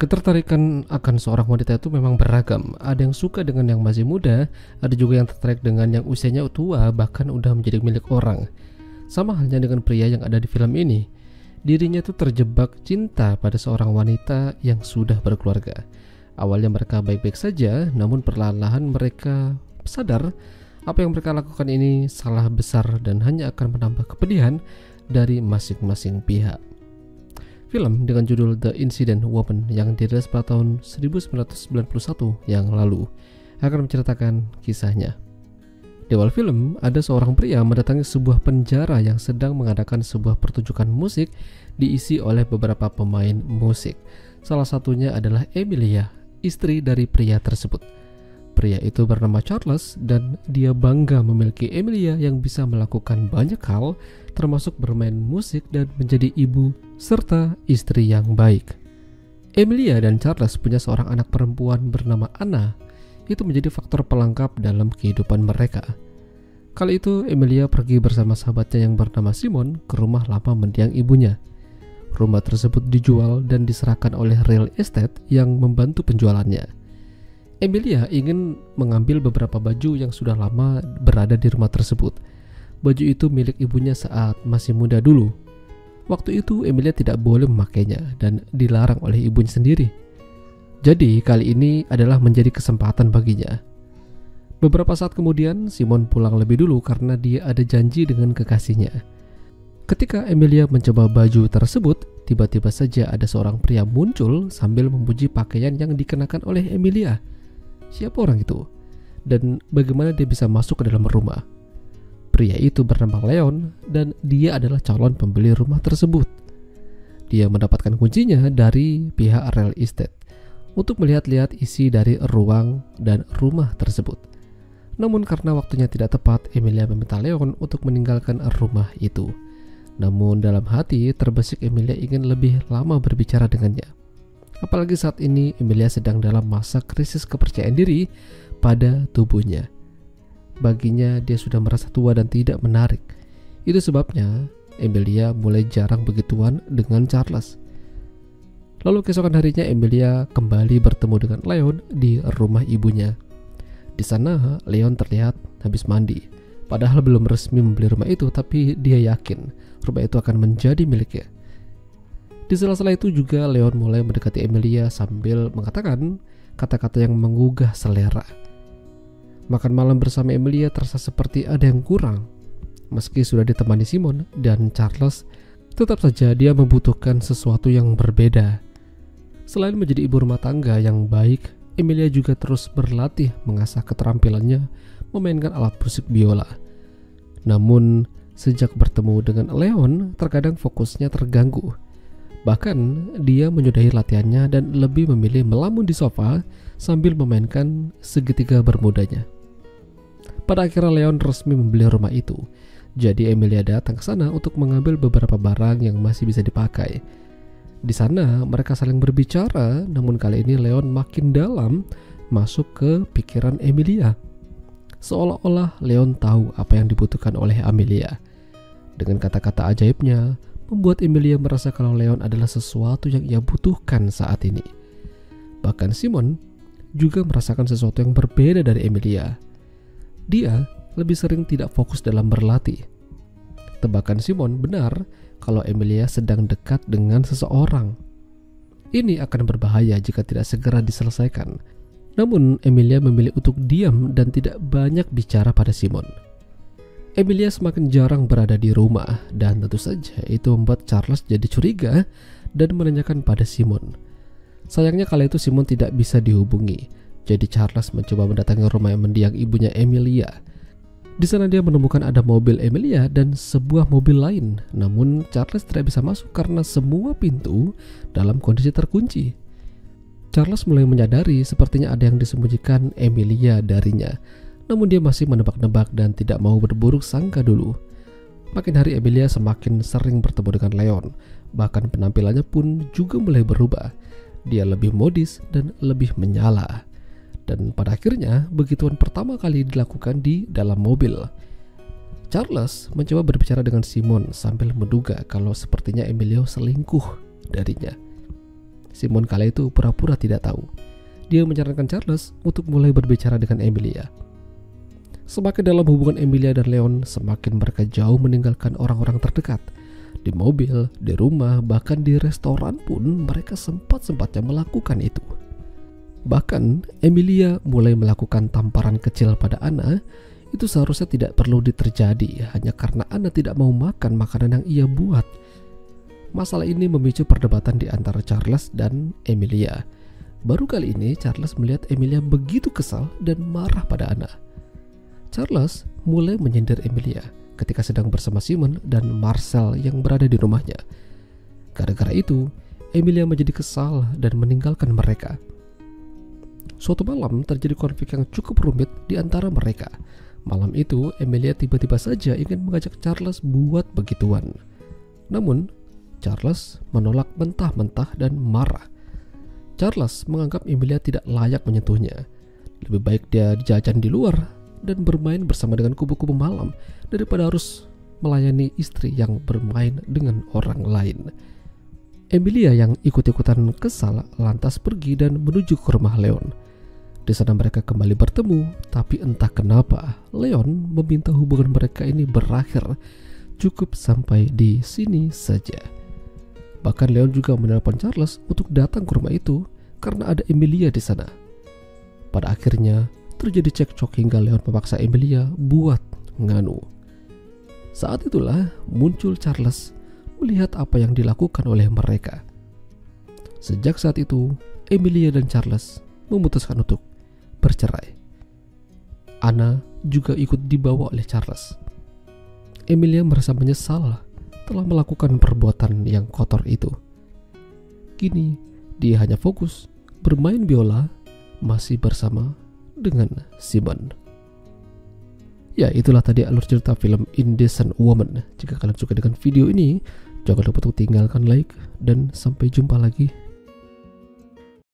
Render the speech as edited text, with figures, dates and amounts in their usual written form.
Ketertarikan akan seorang wanita itu memang beragam. Ada yang suka dengan yang masih muda, ada juga yang tertarik dengan yang usianya tua, bahkan udah menjadi milik orang. Sama halnya dengan pria yang ada di film ini. Dirinya itu terjebak cinta pada seorang wanita yang sudah berkeluarga. Awalnya mereka baik-baik saja, namun perlahan-lahan mereka sadar apa yang mereka lakukan ini salah besar dan hanya akan menambah kepedihan dari masing-masing pihak. Film dengan judul The Incident Woman yang dirilis pada tahun 1991 yang lalu akan menceritakan kisahnya. Di awal film, ada seorang pria mendatangi sebuah penjara yang sedang mengadakan sebuah pertunjukan musik diisi oleh beberapa pemain musik. Salah satunya adalah Emilia, istri dari pria tersebut. Pria itu bernama Charles dan dia bangga memiliki Emilia yang bisa melakukan banyak hal, termasuk bermain musik dan menjadi ibu serta istri yang baik. Emilia dan Charles punya seorang anak perempuan bernama Anna. Itu menjadi faktor pelengkap dalam kehidupan mereka. Kali itu Emilia pergi bersama sahabatnya yang bernama Simon ke rumah lama mendiang ibunya. Rumah tersebut dijual dan diserahkan oleh real estate yang membantu penjualannya. Emilia ingin mengambil beberapa baju yang sudah lama berada di rumah tersebut. Baju itu milik ibunya saat masih muda dulu. Waktu itu Emilia tidak boleh memakainya dan dilarang oleh ibunya sendiri. Jadi kali ini adalah menjadi kesempatan baginya. Beberapa saat kemudian Simon pulang lebih dulu karena dia ada janji dengan kekasihnya. Ketika Emilia mencoba baju tersebut, tiba-tiba saja ada seorang pria muncul sambil memuji pakaian yang dikenakan oleh Emilia. Siapa orang itu? Dan bagaimana dia bisa masuk ke dalam rumah? Pria itu bernama Leon dan dia adalah calon pembeli rumah tersebut. Dia mendapatkan kuncinya dari pihak real estate untuk melihat-lihat isi dari ruang dan rumah tersebut. Namun karena waktunya tidak tepat, Emilia meminta Leon untuk meninggalkan rumah itu. Namun dalam hati terbesit Emilia ingin lebih lama berbicara dengannya. Apalagi saat ini Emilia sedang dalam masa krisis kepercayaan diri pada tubuhnya. Baginya dia sudah merasa tua dan tidak menarik. Itu sebabnya Emilia mulai jarang begituan dengan Charles. Lalu keesokan harinya Emilia kembali bertemu dengan Leon di rumah ibunya. Di sana Leon terlihat habis mandi. Padahal belum resmi membeli rumah itu, tapi dia yakin rumah itu akan menjadi miliknya. Di sela-sela itu juga Leon mulai mendekati Emilia sambil mengatakan kata-kata yang menggugah selera. Makan malam bersama Emilia terasa seperti ada yang kurang. Meski sudah ditemani Simon dan Charles, tetap saja dia membutuhkan sesuatu yang berbeda. Selain menjadi ibu rumah tangga yang baik, Emilia juga terus berlatih mengasah keterampilannya memainkan alat musik biola. Namun, sejak bertemu dengan Leon, terkadang fokusnya terganggu. Bahkan, dia menyudahi latihannya dan lebih memilih melamun di sofa sambil memainkan segitiga bermudanya. Pada akhirnya Leon resmi membeli rumah itu. Jadi Emilia datang ke sana untuk mengambil beberapa barang yang masih bisa dipakai. Di sana mereka saling berbicara, namun kali ini Leon makin dalam masuk ke pikiran Emilia. Seolah-olah Leon tahu apa yang dibutuhkan oleh Emilia. Dengan kata-kata ajaibnya, membuat Emilia merasa kalau Leon adalah sesuatu yang ia butuhkan saat ini. Bahkan Simon juga merasakan sesuatu yang berbeda dari Emilia. Dia lebih sering tidak fokus dalam berlatih. Tebakan Simon benar kalau Emilia sedang dekat dengan seseorang. Ini akan berbahaya jika tidak segera diselesaikan. Namun Emilia memilih untuk diam dan tidak banyak bicara pada Simon. Emilia semakin jarang berada di rumah dan tentu saja itu membuat Charles jadi curiga dan menanyakan pada Simon. Sayangnya kala itu Simon tidak bisa dihubungi, jadi Charles mencoba mendatangi rumah yang mendiang ibunya Emilia. Di sana dia menemukan ada mobil Emilia dan sebuah mobil lain, namun Charles tidak bisa masuk karena semua pintu dalam kondisi terkunci. Charles mulai menyadari sepertinya ada yang disembunyikan Emilia darinya. Namun dia masih menebak-nebak dan tidak mau berburuk sangka dulu. Makin hari Emilia semakin sering bertemu dengan Leon. Bahkan penampilannya pun juga mulai berubah. Dia lebih modis dan lebih menyala. Dan pada akhirnya begituan pertama kali dilakukan di dalam mobil. Charles mencoba berbicara dengan Simon sambil menduga kalau sepertinya Emilio selingkuh darinya. Simon kala itu pura-pura tidak tahu. Dia menyarankan Charles untuk mulai berbicara dengan Emilia. Semakin dalam hubungan Emilia dan Leon, semakin mereka jauh meninggalkan orang-orang terdekat. Di mobil, di rumah, bahkan di restoran pun mereka sempat-sempatnya melakukan itu. Bahkan Emilia mulai melakukan tamparan kecil pada Anna. Itu seharusnya tidak perlu terjadi hanya karena Anna tidak mau makan makanan yang ia buat. Masalah ini memicu perdebatan di antara Charles dan Emilia. Baru kali ini Charles melihat Emilia begitu kesal dan marah pada Anna. Charles mulai menyindir Emilia ketika sedang bersama Simon dan Marcel yang berada di rumahnya. Gara-gara itu, Emilia menjadi kesal dan meninggalkan mereka. Suatu malam terjadi konflik yang cukup rumit di antara mereka. Malam itu, Emilia tiba-tiba saja ingin mengajak Charles buat begituan. Namun, Charles menolak mentah-mentah dan marah. Charles menganggap Emilia tidak layak menyentuhnya. Lebih baik dia jajan di luar dan bermain bersama dengan kubu-kubu malam daripada harus melayani istri yang bermain dengan orang lain. Emilia yang ikut-ikutan kesal lantas pergi dan menuju ke rumah Leon. Di sana mereka kembali bertemu, tapi entah kenapa Leon meminta hubungan mereka ini berakhir. Cukup sampai di sini saja. Bahkan Leon juga menelpon Charles untuk datang ke rumah itu karena ada Emilia di sana. Pada akhirnya terjadi cekcok hingga Leon memaksa Emilia buat nganu. Saat itulah muncul Charles melihat apa yang dilakukan oleh mereka. Sejak saat itu, Emilia dan Charles memutuskan untuk bercerai. Anna juga ikut dibawa oleh Charles. Emilia merasa menyesal telah melakukan perbuatan yang kotor itu. Kini dia hanya fokus bermain biola masih bersama dengan Simon. Ya, itulah tadi alur cerita film Indecent Woman. Jika kalian suka dengan video ini, jangan lupa untuk tinggalkan like dan sampai jumpa lagi